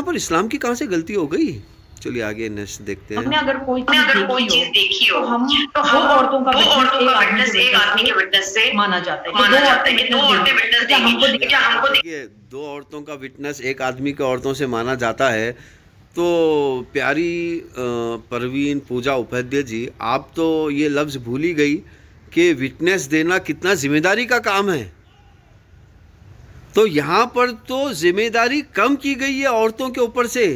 पर इस्लाम की कहाँ से गलती हो गई? चलिए आगे नेक्स्ट देखते हैं। हमने अगर कोई चीज़ देखी हो तो हम दो औरतों का विटनेस एक आदमी के विटनेस से माना जाता है कि दो औरतें विटनेस देंगी, क्या हमको देखिए, दो औरतों का विटनेस एक आदमी के औरतों से माना जाता है। तो प्यारी परवीन पूजा उपाध्याय जी, आप तो ये लफ्ज़ भूल ही गई कि विटनेस देना कितना जिम्मेदारी का काम है। तो यहाँ पर तो जिम्मेदारी कम की गई है औरतों के ऊपर से।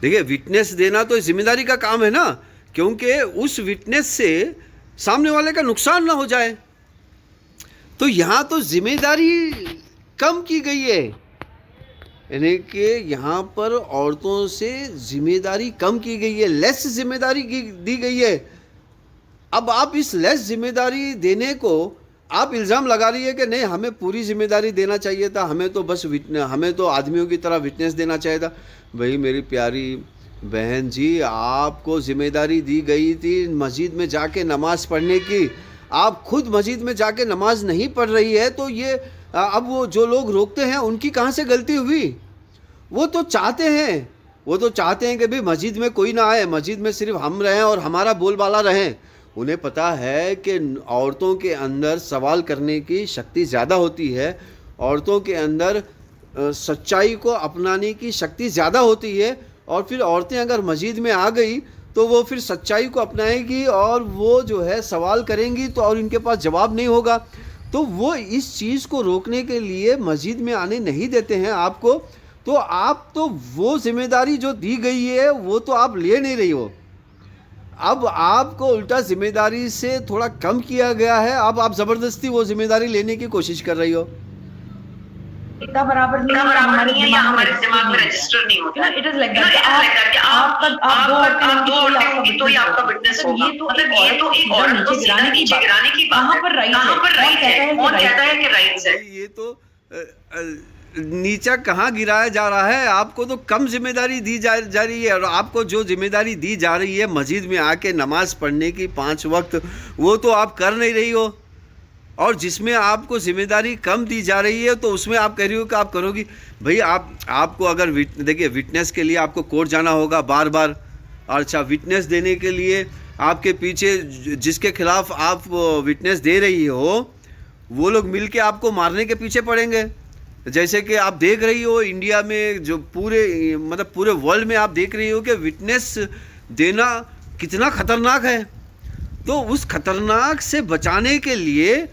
देखिए, विटनेस देना तो जिम्मेदारी का काम है ना, क्योंकि उस विटनेस से सामने वाले का नुकसान ना हो जाए। तो यहाँ तो जिम्मेदारी कम की गई है, यानी कि यहाँ पर औरतों से जिम्मेदारी कम की गई है, लेस जिम्मेदारी दी गई है। अब आप इस लेस जिम्मेदारी देने को आप इल्ज़ाम लगा रही है कि नहीं, हमें पूरी जिम्मेदारी देना चाहिए था, हमें तो बस हमें तो आदमियों की तरह विटनेस देना चाहिए था। भाई मेरी प्यारी बहन जी, आपको जिम्मेदारी दी गई थी मस्जिद में जाके नमाज़ पढ़ने की। आप खुद मस्जिद में जाके नमाज़ नहीं पढ़ रही है, तो ये अब वो जो लोग रोकते हैं उनकी कहाँ से गलती हुई? वो तो चाहते हैं कि भाई मस्जिद में कोई ना आए, मस्जिद में सिर्फ हम रहें और हमारा बोलबाला रहें। उन्हें पता है कि औरतों के अंदर सवाल करने की शक्ति ज़्यादा होती है, औरतों के अंदर सच्चाई को अपनाने की शक्ति ज़्यादा होती है। और फिर औरतें अगर मस्जिद में आ गई तो वो फिर सच्चाई को अपनाएगी और वो जो है सवाल करेंगी, तो और इनके पास जवाब नहीं होगा। तो वो इस चीज़ को रोकने के लिए मस्जिद में आने नहीं देते हैं आपको। तो आप तो वो जिम्मेदारी जो दी गई है वो तो आप ले नहीं रही हो। अब आपको उल्टा जिम्मेदारी से थोड़ा कम किया गया है, अब आप ज़बरदस्ती वो जिम्मेदारी लेने की कोशिश कर रही हो। इतना बराबर नहीं है या हमारे दिमाग में रजिस्टर नहीं होता। इट इज लाइक दैट कि आप दो औरतें होंगी तो ही आपका विटनेस होगा। मतलब ये तो एक औरत को सीधा नीचे गिराने की बात है। कहाँ पर राइट है? कौन कहता है कि राइट है? ये तो नीचा कहाँ गिराया जा रहा है? आपको तो कम जिम्मेदारी दी जा रही है, और आपको जो जिम्मेदारी दी जा रही है मस्जिद में आके नमाज पढ़ने की 5 वक्त, वो तो आप कर नहीं रही हो। और जिसमें आपको जिम्मेदारी कम दी जा रही है तो उसमें आप कह रही हो कि आप करोगी। भाई आपको अगर देखिए, विटनेस के लिए आपको कोर्ट जाना होगा बार बार। अच्छा, विटनेस देने के लिए आपके पीछे जिसके खिलाफ आप विटनेस दे रही हो वो लोग मिल के आपको मारने के पीछे पड़ेंगे। जैसे कि आप देख रही हो इंडिया में, जो पूरे वर्ल्ड में आप देख रही हो कि विटनेस देना कितना खतरनाक है। तो उस खतरनाक से बचाने के लिए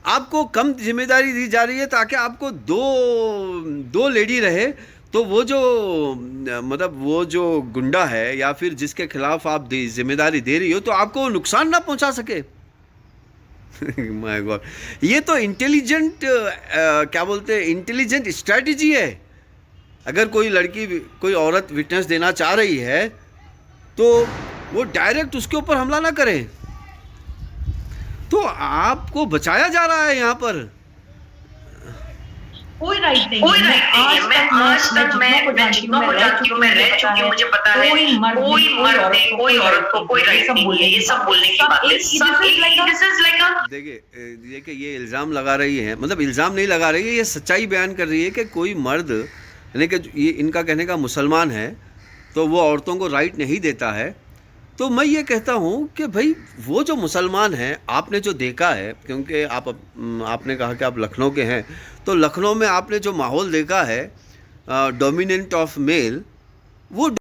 आपको कम जिम्मेदारी दी जा रही है, ताकि आपको दो लेडी रहे। तो वो जो गुंडा है या फिर जिसके खिलाफ आप जिम्मेदारी दे रही हो, तो आपको नुकसान ना पहुंचा सके। माय गॉड, ये तो इंटेलिजेंट क्या बोलते हैं, इंटेलिजेंट स्ट्रैटेजी है। अगर कोई औरत विटनेस देना चाह रही है तो वो डायरेक्ट उसके ऊपर हमला ना करे। तो आपको बचाया जा रहा है यहाँ पर। कोई राइट नहीं है। मैं आज तक मैं जितना को जानती हूँ, मैं रह चुकी हूँ, मुझे पता है कोई मर्द ने कोई औरत को कोई राइट नहीं है ये सब बोलने की बात है। देखिए ये इल्ज़ाम लगा रही है, मतलब इल्ज़ाम नहीं लगा रही है, ये सच्चाई बयान कर रही है कि कोई मर्द, यानी कि ये इनका कहने का मुसलमान है तो वो औरतों को राइट नहीं देता है। तो मैं ये कहता हूँ कि भाई वो जो मुसलमान हैं, आपने जो देखा है, क्योंकि आपने कहा कि आप लखनऊ के हैं, तो लखनऊ में आपने जो माहौल देखा है डोमिनेंट ऑफ मेल, वो